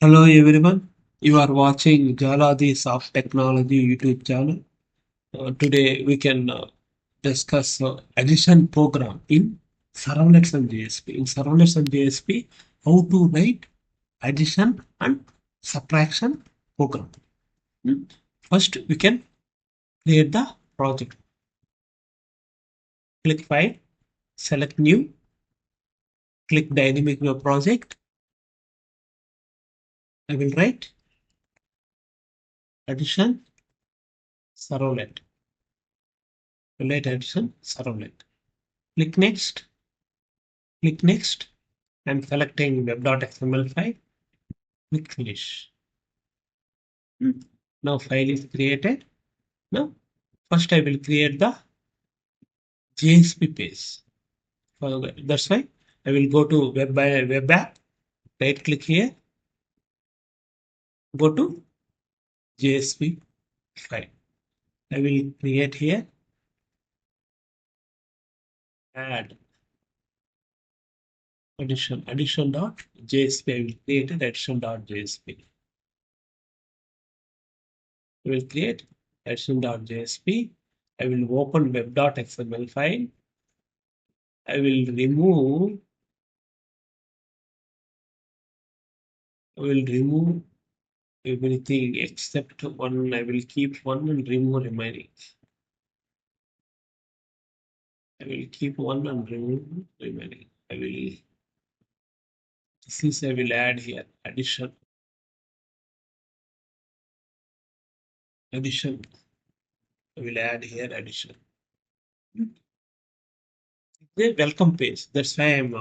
Hello everyone, you are watching Jaladhi Soft Technology YouTube channel. Today we can discuss addition program in Servlets and JSP. In Servlets and JSP, how to write addition and subtraction program. Hmm. First, we can create the project. Click File, select New, click Dynamic New Project. I will write addition servlet. Write addition servlet. Click Next. Click Next. I'm selecting web.xml file. Click Finish. Now file is created. Now first I will create the JSP page. That's why I will go to web app. Right click here. Go to JSP file. I will create here. Add addition.jsp. I will create an addition.jsp. I will create addition.jsp. I will open web.xml file. I will remove everything except one. I will keep one and remove remaining. I will keep one and remove remaining. I will add here addition. I will add here addition. The welcome page. That's why I'm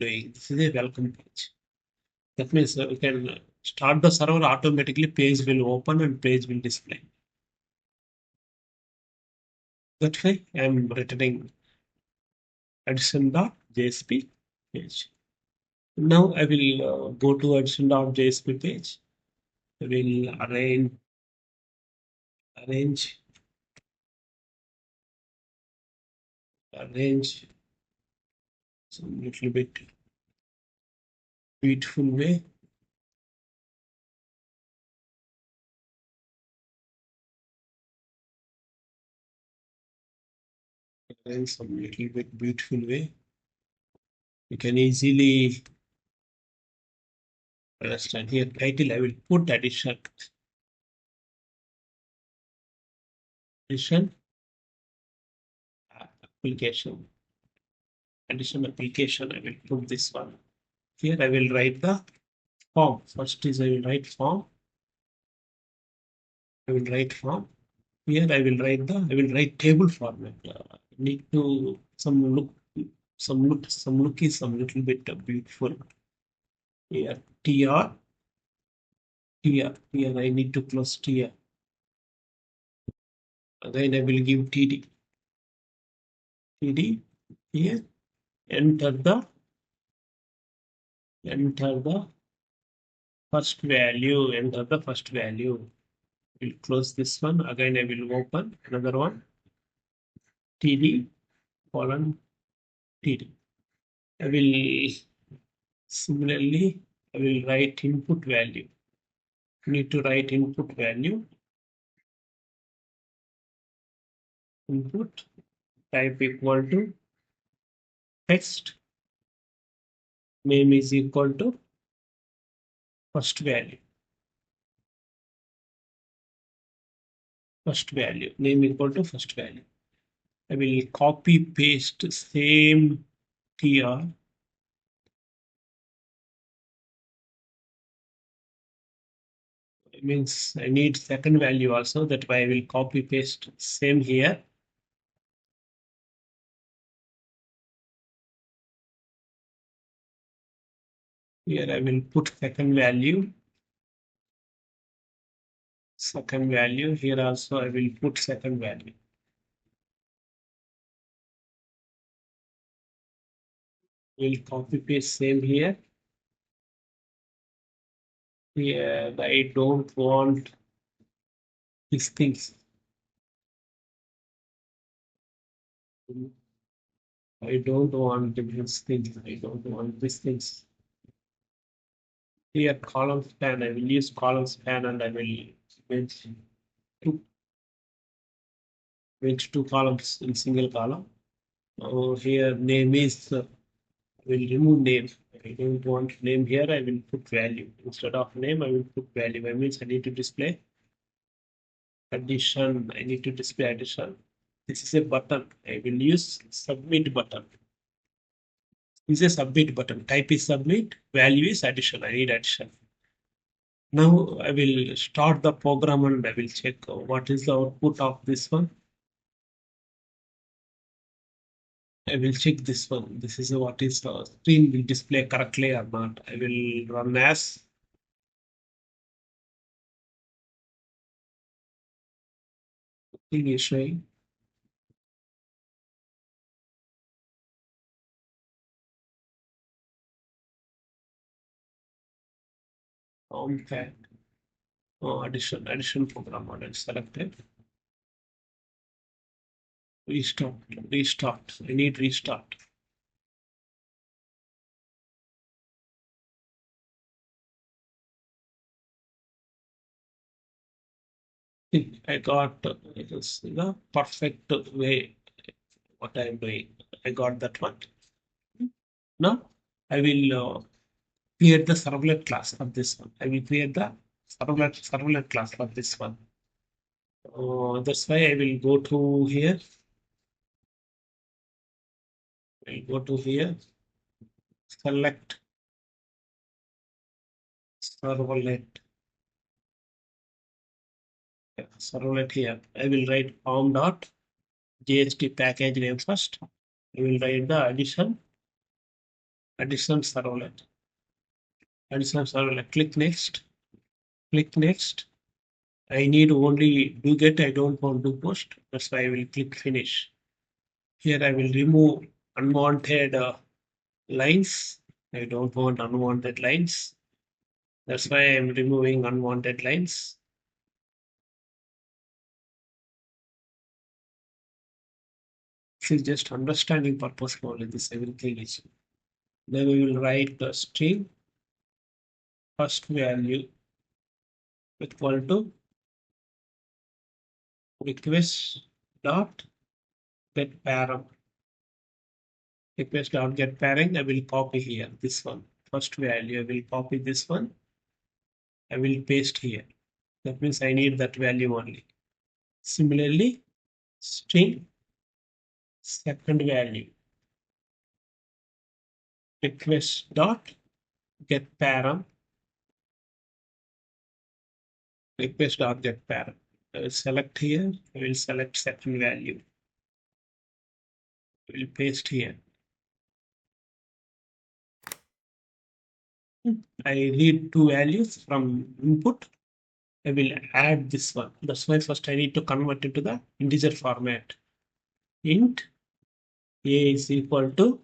doing. This is a welcome page. That means we can start the server automatically. Page will open and page will display. That's why I'm returning addition.jsp page. Now I will go to addition.jsp page. I will arrange arrange some little bit beautiful way. Arrange some little bit beautiful way. You can easily understand here. Title I will put addition application addition application. I will put this one. Here I will write the form. First is I will write form. I will write form. Here I will write table format. Need to some look is some little bit beautiful. Here tr. I need to close tr. Again I will give td here. Enter the first value. Enter the first value. We'll close this one. Again I will open another one. td colon td. I will similarly I will write input value. Need to write input value. Input type equal to text. Name is equal to first value. First value. Name equal to first value. I will copy paste same tr. It means I need second value also. That why I will copy paste same here. Here I will put second value. Second value. Here also I will put second value. We'll copy paste same here. Here I don't want these things. I don't want these things. I don't want these things. Here column span, I will use column span and I will merge two, merge two columns in single column. Here name is, I will remove name. I don't want name here, I will put value. Instead of name, I will put value. That means I need to display addition. I need to display addition. This is a button. I will use submit button. This is a submit button. Type is submit, value is addition. I need addition. Now I will start the program and I will check what is the output of this one. I will check this one. This is what is the screen will display correctly or not. I will run as thing is showing. Okay. Addition program model selected. Restart. I need restart. I got it is the perfect way what I am doing. I got that one. Now I will create the servlet class for this one. I will create the servlet class for this one. That's why I will go to here. I'll go to here. Select servlet. Yeah, servlet here. I will write form dot JST package name first. I will write the addition servlet. Addition servlet. Click next. Click next. I need only do get. I don't want to post. That's why I will click finish. Here I will remove unwanted lines. I don't want unwanted lines. That's why I'm removing unwanted lines. This is just understanding purpose only. This everything is. Then we will write the string first value equal to request dot get param. Request dot get parent. I will copy here this one. First value I will copy this one. I will paste here. That means I need that value only. Similarly, string second value request dot get param. Request dot get param. I will select here. I will select second value. I will paste here. I read two values from input. I will add this one. That's why first I need to convert it to the integer format. Int a is equal to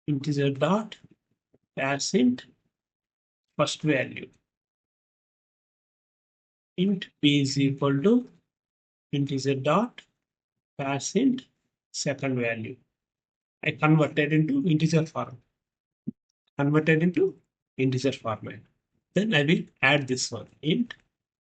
integer dot pass int first value. Int b is equal to integer dot pass int second value. I converted into integer form. Converted into integer format. Then I will add this one. Int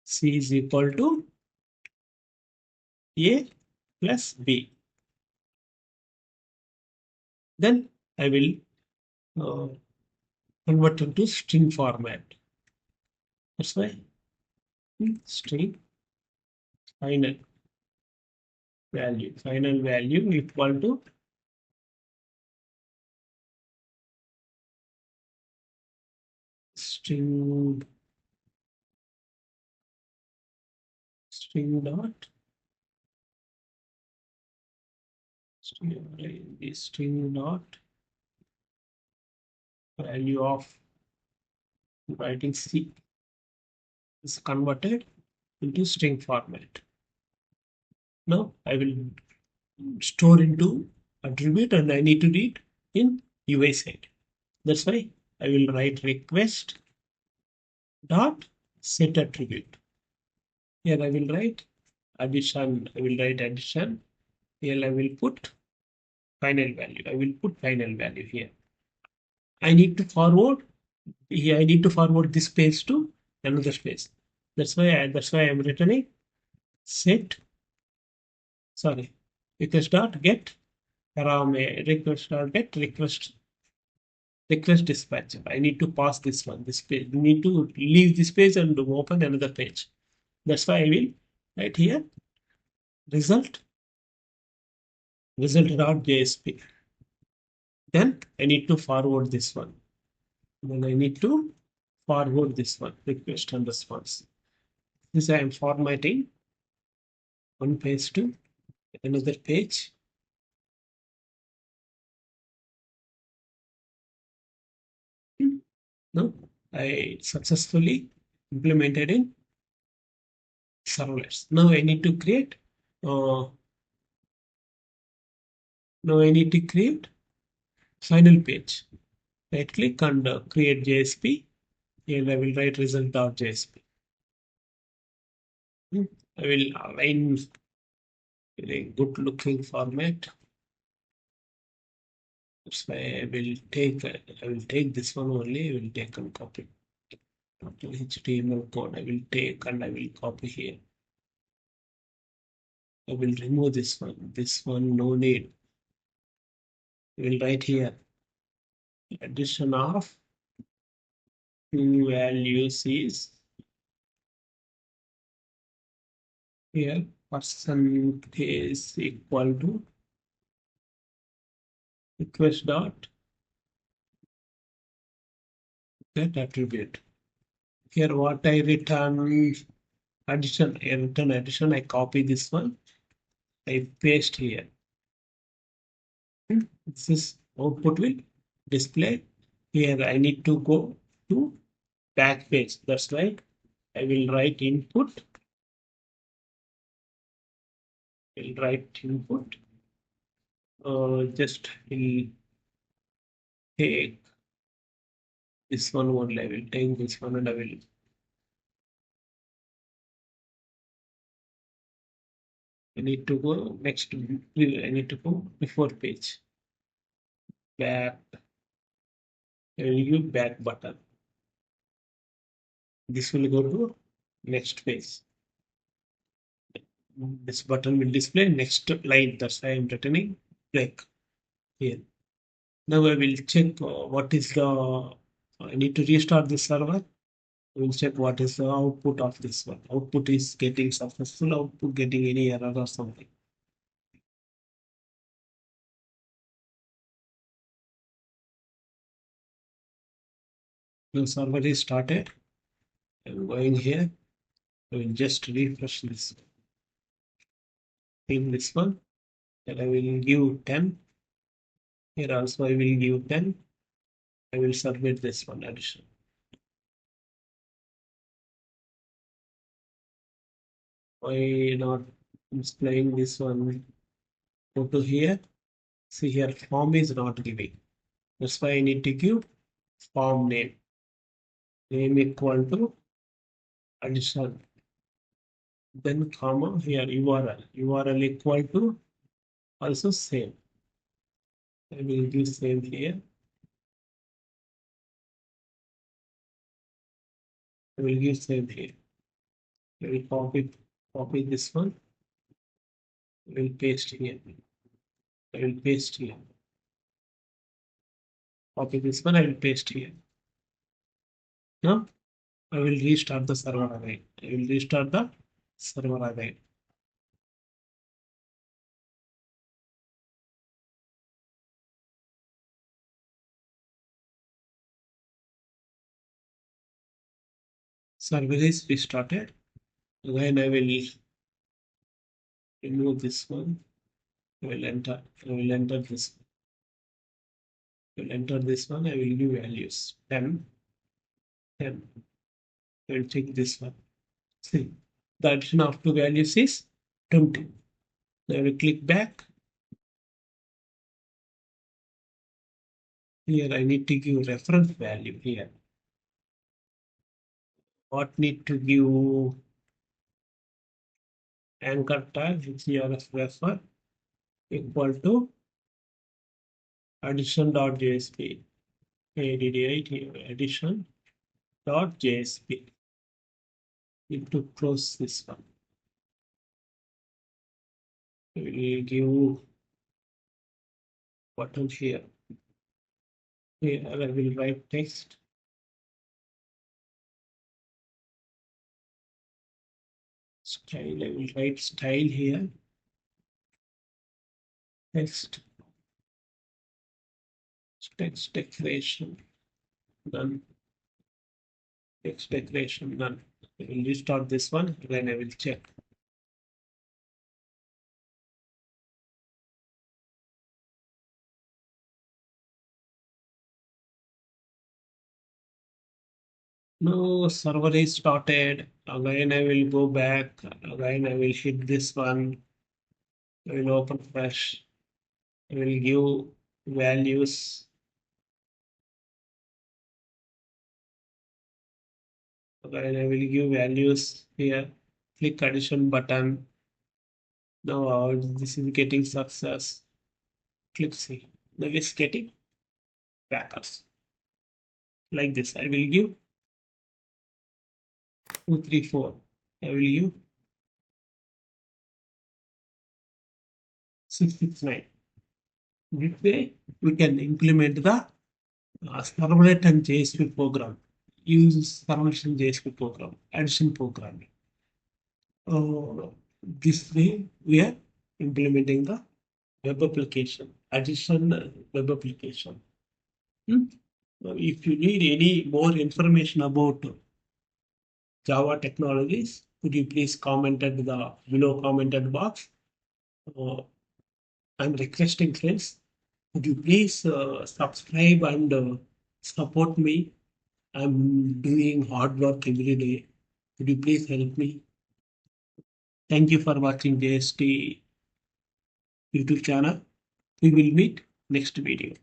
c is equal to a plus b. Then I will convert into string format. That's why string final value equal to string dot string dot value of writing C is converted into string format. Now I will store into attribute and I need to read in UI side. That's why I will write request dot set attribute. Here I will write addition. I will write addition. Here I will put final value. I will put final value here. I need to forward Here I need to forward this page to another page. That's why I'm returning set, sorry, request dot get request dot get request dispatcher. I need to pass this one, this page. We need to leave this page and open another page. That's why I will write here result result.jsp. Then I need to forward this one. Then I need to forward this one, request and response. This I am formatting one page to another page. Now I successfully implemented in servlets. Uh, now I need to create final page. Right click and create JSP. Here I will write result.jsp. I will align in a good looking format. That's why I will take this one only. I will take and copy. HTML code I will take and I will copy here. I will remove this one. This one no need. I will write here addition of two values is here person is equal to request dot get attribute. Here what I return addition, I copy this one, I paste here. This is output will display. Here I need to go to back page. That's right. I will write input. Will write input. Just will take this one only. I will take this one and I will. I need to go next. I need to go before page. Back. I will use back button. This will go to next page. This button will display next line. That's why I'm returning break here. Now I will check what is the. I need to restart the server. I will check what is the output of this one. Output is getting successful. Output getting any error or something. The server is started. I'm going here. I will just refresh this. In this one, and I will give 10. Here also I will give 10. I will submit this one addition. Why not displaying this one? Go to here. See here, form is not giving. That's why I need to give form name. Name equal to addition. Then comma here URL. URL equal to also same. I will give same here. I will give same here. I will copy this one. I will paste here. I will paste here. Copy this one. I will paste here. Now I will restart the server again. I will restart the server again. Server is restarted. Again, I will remove this one. I will enter. I will enter this. I will enter this one. I will give values 10, 10. I will take this one. See, the addition of two values is 20. Now I will click back. Here I need to give reference value here. What need to give anchor tag CRF refer equal to addition.jsp. addition dot JSP. Need to close this one. We will give button here. Here I will write text. Style, I will write style here. Text decoration. Done. Text decoration done. I will restart this one, then I will check. No, server is started. Again, I will go back. Again, I will hit this one. I will open fresh. I will give values. Again, I will give values here. Click addition button. Now this is getting success. Click see. Now it's getting backups. Like this. I will give 2, 3, 4. I will give 6, 6, 9. This way we can implement the Servlet and JSP program. Use Servlet and JSP program, addition programming. This way we are implementing the web application, addition web application. If you need any more information about Java technologies, could you please comment at the below commented box? I'm requesting friends, could you please subscribe and support me? I'm doing hard work every day. Could you please help me? Thank you for watching JST YouTube channel. We will meet next video.